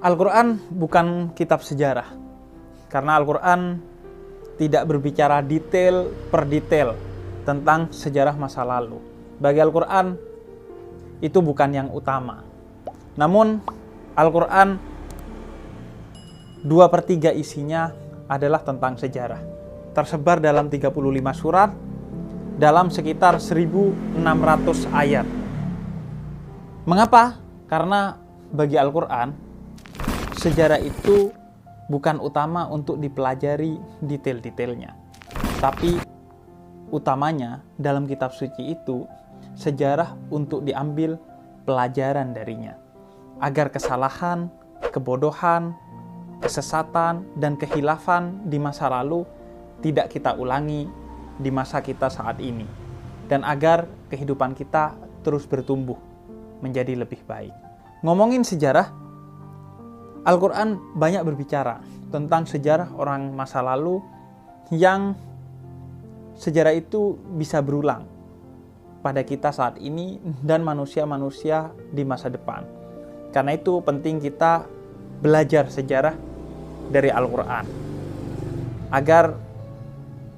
Al-Quran bukan kitab sejarah, karena Al-Quran tidak berbicara detail per detail tentang sejarah masa lalu. Bagi Al-Quran, itu bukan yang utama. Namun, Al-Quran 2/3 isinya adalah tentang sejarah. Tersebar dalam 35 surat, dalam sekitar 1.600 ayat. Mengapa? Karena bagi Al-Quran, sejarah itu bukan utama untuk dipelajari detail-detailnya. Tapi utamanya dalam kitab suci itu, sejarah untuk diambil pelajaran darinya. Agar kesalahan, kebodohan, kesesatan, dan kehilafan di masa lalu tidak kita ulangi di masa kita saat ini. Dan agar kehidupan kita terus bertumbuh menjadi lebih baik. Ngomongin sejarah, Al-Quran banyak berbicara tentang sejarah orang masa lalu yang sejarah itu bisa berulang pada kita saat ini dan manusia-manusia di masa depan. Karena itu penting kita belajar sejarah dari Al-Quran agar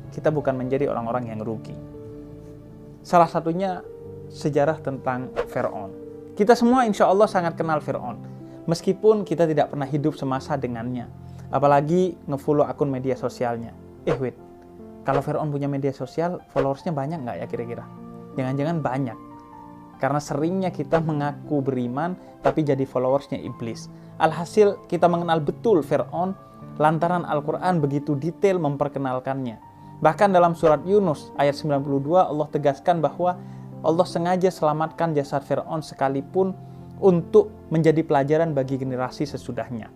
kita bukan menjadi orang-orang yang rugi. Salah satunya sejarah tentang Fir'aun. Kita semua insya Allah sangat kenal Fir'aun. Meskipun kita tidak pernah hidup semasa dengannya. Apalagi nge-follow akun media sosialnya. Wait, kalau Fir'aun punya media sosial, followersnya banyak nggak ya kira-kira? Jangan-jangan banyak. Karena seringnya kita mengaku beriman, tapi jadi followersnya iblis. Alhasil, kita mengenal betul Fir'aun, lantaran Al-Quran begitu detail memperkenalkannya. Bahkan dalam surat Yunus, ayat 92, Allah tegaskan bahwa Allah sengaja selamatkan jasad Fir'aun sekalipun untuk menjadi pelajaran bagi generasi sesudahnya.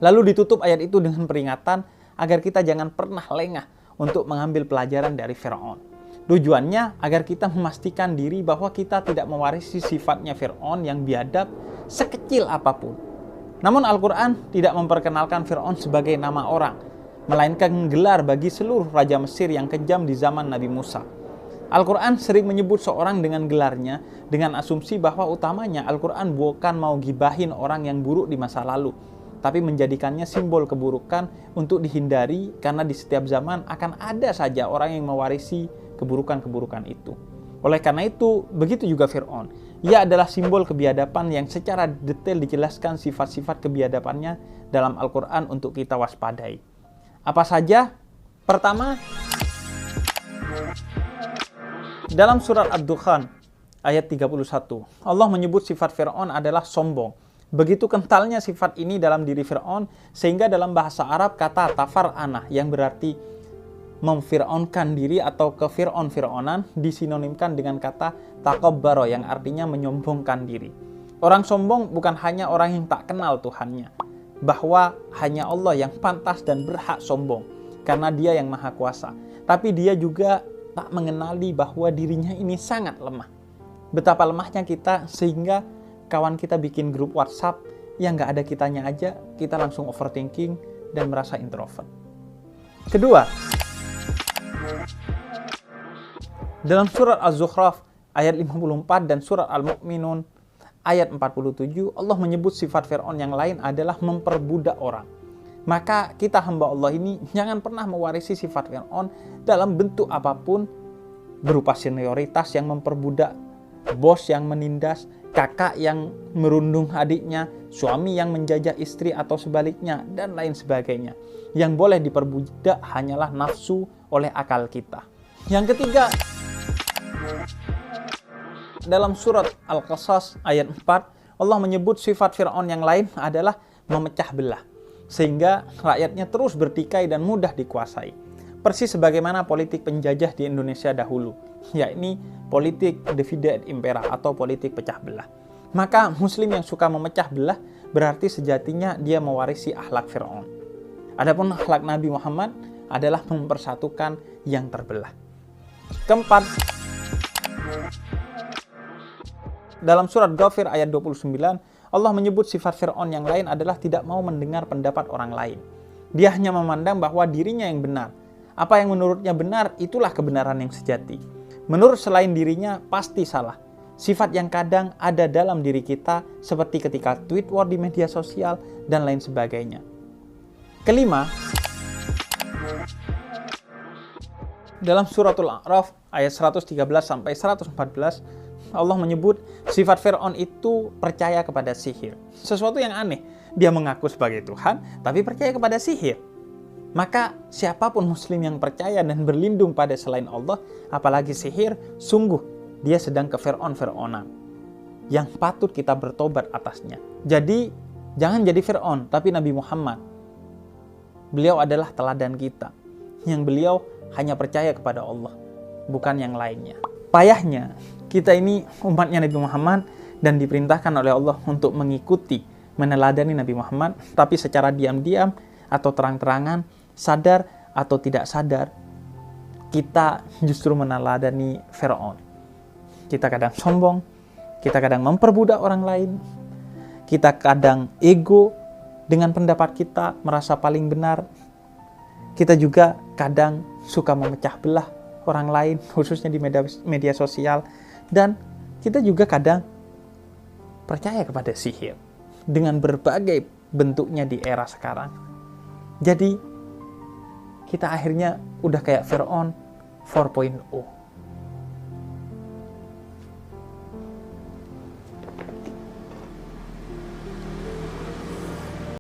Lalu ditutup ayat itu dengan peringatan agar kita jangan pernah lengah untuk mengambil pelajaran dari Fir'aun. Tujuannya agar kita memastikan diri bahwa kita tidak mewarisi sifatnya Fir'aun yang biadab sekecil apapun. Namun Al-Quran tidak memperkenalkan Fir'aun sebagai nama orang, melainkan gelar bagi seluruh raja Mesir yang kejam di zaman Nabi Musa. Al-Quran sering menyebut seorang dengan gelarnya dengan asumsi bahwa utamanya Al-Quran bukan mau gibahin orang yang buruk di masa lalu, tapi menjadikannya simbol keburukan untuk dihindari karena di setiap zaman akan ada saja orang yang mewarisi keburukan-keburukan itu. Oleh karena itu, begitu juga Fir'aun. Ia adalah simbol kebiadaban yang secara detail dijelaskan sifat-sifat kebiadabannya dalam Al-Quran untuk kita waspadai. Apa saja? Pertama, dalam surat Ad-Dukhan ayat 31, Allah menyebut sifat Fir'aun adalah sombong. Begitu kentalnya sifat ini dalam diri Fir'aun, sehingga dalam bahasa Arab kata tafar'anah yang berarti memfir'aunkan diri atau kefir'aun-fir'aunan disinonimkan dengan kata takabbaro yang artinya menyombongkan diri. Orang sombong bukan hanya orang yang tak kenal Tuhannya, bahwa hanya Allah yang pantas dan berhak sombong karena Dia yang maha kuasa. Tapi dia juga tak mengenali bahwa dirinya ini sangat lemah. Betapa lemahnya kita sehingga kawan kita bikin grup WhatsApp yang gak ada kitanya aja, kita langsung overthinking dan merasa introvert. Kedua, dalam surat Az-Zukhraf ayat 54 dan surat Al-Mu'minun ayat 47, Allah menyebut sifat Fir'aun yang lain adalah memperbudak orang. Maka kita hamba Allah ini jangan pernah mewarisi sifat Fir'aun dalam bentuk apapun, berupa senioritas yang memperbudak, bos yang menindas, kakak yang merundung adiknya, suami yang menjajah istri atau sebaliknya, dan lain sebagainya. Yang boleh diperbudak hanyalah nafsu oleh akal kita. Yang ketiga, dalam surat Al-Qasas ayat 4, Allah menyebut sifat Fir'aun yang lain adalah memecah belah, sehingga rakyatnya terus bertikai dan mudah dikuasai. Persis sebagaimana politik penjajah di Indonesia dahulu, yakni politik divide et impera atau politik pecah belah. Maka muslim yang suka memecah belah berarti sejatinya dia mewarisi akhlak Fir'aun. Adapun akhlak Nabi Muhammad adalah mempersatukan yang terbelah. Keempat, dalam surat Ghafir ayat 29, Allah menyebut sifat Fir'aun yang lain adalah tidak mau mendengar pendapat orang lain. Dia hanya memandang bahwa dirinya yang benar. Apa yang menurutnya benar, itulah kebenaran yang sejati. Menurut selain dirinya, pasti salah. Sifat yang kadang ada dalam diri kita seperti ketika tweet war di media sosial dan lain sebagainya. Kelima, dalam suratul A'raf ayat 113 sampai 114, Allah menyebut sifat Fir'aun itu percaya kepada sihir. Sesuatu yang aneh, dia mengaku sebagai Tuhan tapi percaya kepada sihir. Maka siapapun muslim yang percaya dan berlindung pada selain Allah, apalagi sihir, sungguh dia sedang ke Fir'aun-Fir'aunan yang patut kita bertobat atasnya. Jadi jangan jadi Fir'aun, tapi Nabi Muhammad. Beliau adalah teladan kita, yang beliau hanya percaya kepada Allah, bukan yang lainnya. Payahnya, kita ini umatnya Nabi Muhammad dan diperintahkan oleh Allah untuk mengikuti, meneladani Nabi Muhammad, tapi secara diam-diam atau terang-terangan, sadar atau tidak sadar, kita justru meneladani Fir'aun. Kita kadang sombong, kita kadang memperbudak orang lain, kita kadang ego dengan pendapat kita, merasa paling benar. Kita juga kadang suka memecah belah orang lain, khususnya di media sosial. Dan kita juga kadang percaya kepada sihir dengan berbagai bentuknya di era sekarang. Jadi kita akhirnya udah kayak Fir'aun 4.0.